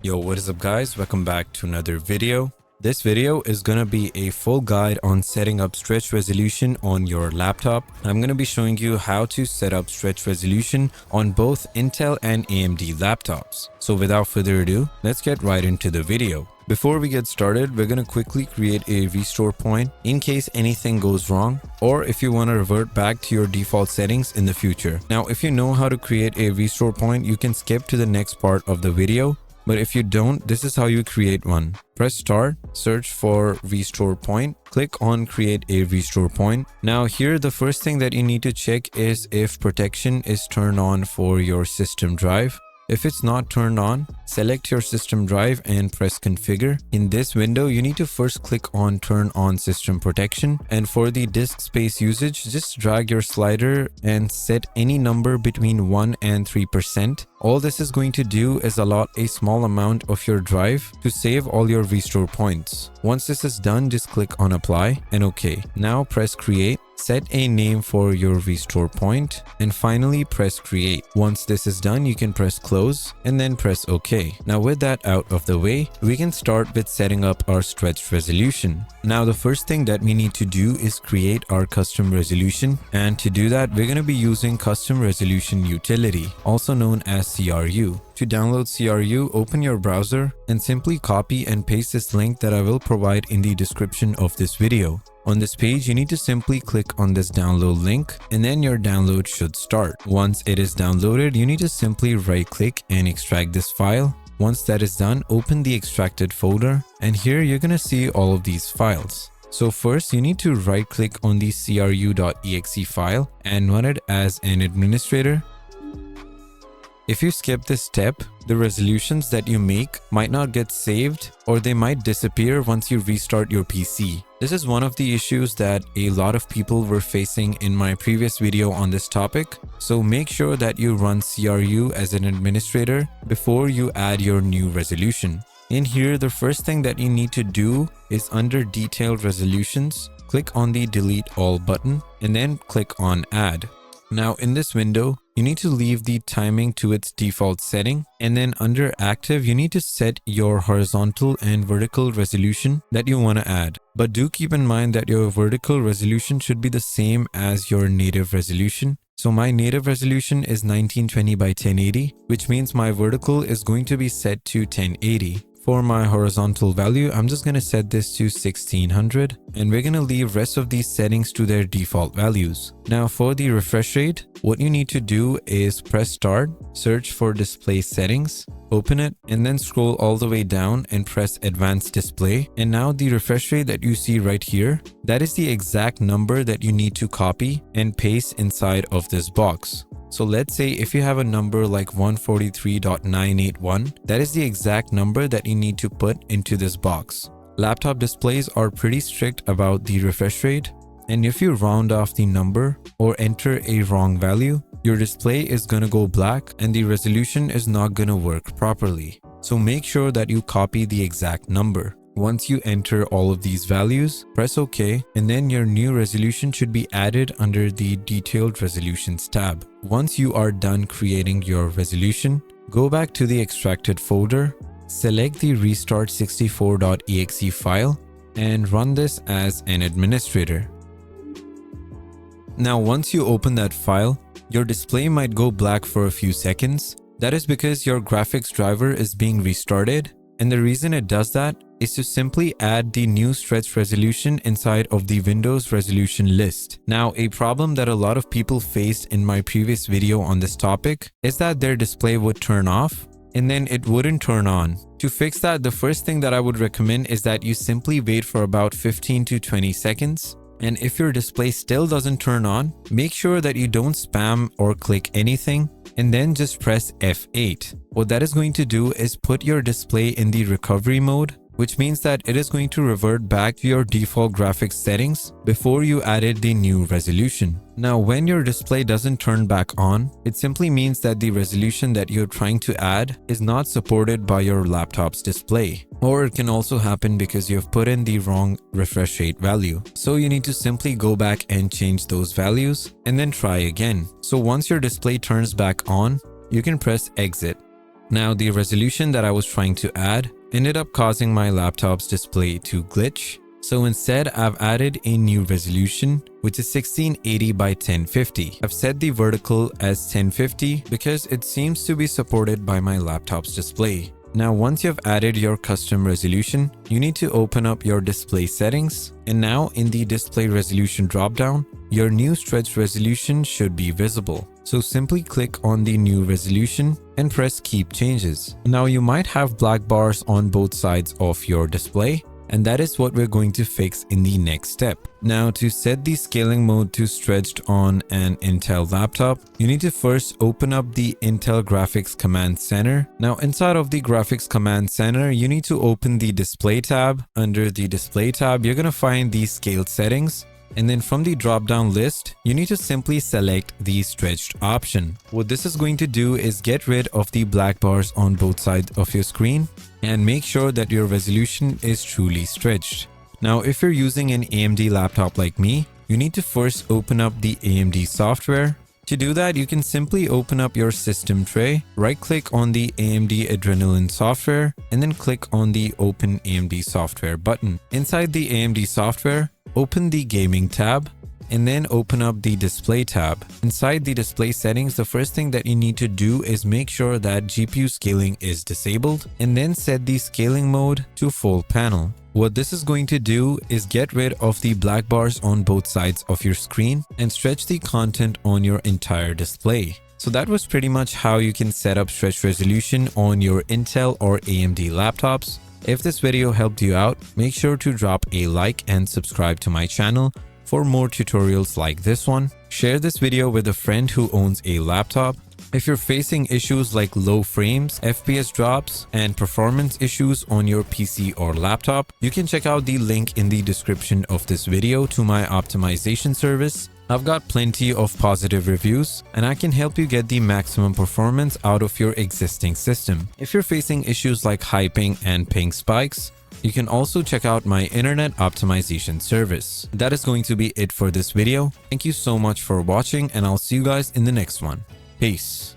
Yo, what is up guys? Welcome back to another video. This video is gonna be a full guide on setting up stretch resolution on your laptop. I'm gonna be showing you how to set up stretch resolution on both Intel and AMD laptops. So without further ado, let's get right into the video. Before we get started, we're gonna quickly create a restore point in case anything goes wrong, or if you wanna revert back to your default settings in the future. Now, if you know how to create a restore point, you can skip to the next part of the video. But if you don't, this is how you create one. Press start, search for restore point, click on create a restore point. Now here, the first thing that you need to check is if protection is turned on for your system drive. If it's not turned on, select your system drive and press configure. In this window, you need to first click on turn on system protection. And for the disk space usage, just drag your slider and set any number between 1 and 3%. All this is going to do is allot a small amount of your drive to save all your restore points. Once this is done, just click on apply and OK. Now press create. Set a name for your restore point and finally press create. Once this is done, you can press close and then press OK. Now with that out of the way, we can start with setting up our stretch resolution. Now the first thing that we need to do is create our custom resolution, and to do that, we're going to be using custom resolution utility, also known as CRU. To download CRU, open your browser and simply copy and paste this link that I will provide in the description of this video. On this page, you need to simply click on this download link and then your download should start. Once it is downloaded, you need to simply right click and extract this file. Once that is done, open the extracted folder and here you're going to see all of these files. So first, you need to right click on the cru.exe file and run it as an administrator. If you skip this step, the resolutions that you make might not get saved or they might disappear once you restart your PC. This is one of the issues that a lot of people were facing in my previous video on this topic. So make sure that you run CRU as an administrator before you add your new resolution. In here, the first thing that you need to do is under detailed resolutions, click on the delete all button and then click on add. Now in this window, you need to leave the timing to its default setting, and then under active, you need to set your horizontal and vertical resolution that you want to add. But do keep in mind that your vertical resolution should be the same as your native resolution. So my native resolution is 1920 by 1080, which means my vertical is going to be set to 1080. For my horizontal value, I'm just going to set this to 1600 and we're going to leave rest of these settings to their default values. Now for the refresh rate, what you need to do is press start, search for display settings, open it and then scroll all the way down and press advanced display. And now the refresh rate that you see right here, that is the exact number that you need to copy and paste inside of this box. So let's say if you have a number like 143.981, that is the exact number that you need to put into this box. Laptop displays are pretty strict about the refresh rate, and if you round off the number or enter a wrong value, your display is going to go black and the resolution is not going to work properly. So make sure that you copy the exact number. Once you enter all of these values, press OK, and then your new resolution should be added under the Detailed Resolutions tab. Once you are done creating your resolution, go back to the extracted folder, select the restart64.exe file, and run this as an administrator. Now, once you open that file, your display might go black for a few seconds. That is because your graphics driver is being restarted. And the reason it does that is to simply add the new stretch resolution inside of the Windows resolution list. Now, a problem that a lot of people faced in my previous video on this topic is that their display would turn off and then it wouldn't turn on. To fix that, the first thing that I would recommend is that you simply wait for about 15 to 20 seconds. And if your display still doesn't turn on, make sure that you don't spam or click anything and then just press F8. What that is going to do is put your display in the recovery mode, which means that it is going to revert back to your default graphics settings before you added the new resolution. Now, when your display doesn't turn back on, it simply means that the resolution that you're trying to add is not supported by your laptop's display. Or it can also happen because you've put in the wrong refresh rate value. So you need to simply go back and change those values and then try again. So once your display turns back on, you can press exit. Now the resolution that I was trying to add ended up causing my laptop's display to glitch. So instead, I've added a new resolution, which is 1680 by 1050. I've set the vertical as 1050 because it seems to be supported by my laptop's display. Now, once you've added your custom resolution, you need to open up your display settings. And now in the display resolution dropdown, your new stretch resolution should be visible. So simply click on the new resolution and press keep changes. Now you might have black bars on both sides of your display, and that is what we're going to fix in the next step. Now to set the scaling mode to stretched on an Intel laptop, you need to first open up the Intel Graphics Command Center. Now inside of the Graphics Command Center, you need to open the Display tab. Under the Display tab, you're going to find the Scale Settings. And then from the drop-down list, you need to simply select the stretched option. What this is going to do is get rid of the black bars on both sides of your screen and make sure that your resolution is truly stretched. Now, if you're using an AMD laptop like me, you need to first open up the AMD software. To do that, you can simply open up your system tray, right-click on the AMD Adrenalin software, and then click on the Open AMD Software button. Inside the AMD software, open the Gaming tab, and then open up the Display tab. Inside the display settings, the first thing that you need to do is make sure that GPU scaling is disabled, and then set the scaling mode to full panel. What this is going to do is get rid of the black bars on both sides of your screen and stretch the content on your entire display. So that was pretty much how you can set up stretch resolution on your Intel or AMD laptops. If this video helped you out, make sure to drop a like and subscribe to my channel for more tutorials like this one. Share this video with a friend who owns a laptop. If you're facing issues like low frames, FPS drops, and performance issues on your PC or laptop, you can check out the link in the description of this video to my optimization service. I've got plenty of positive reviews, and I can help you get the maximum performance out of your existing system. If you're facing issues like high ping and ping spikes, you can also check out my internet optimization service. That is going to be it for this video. Thank you so much for watching, and I'll see you guys in the next one. Peace.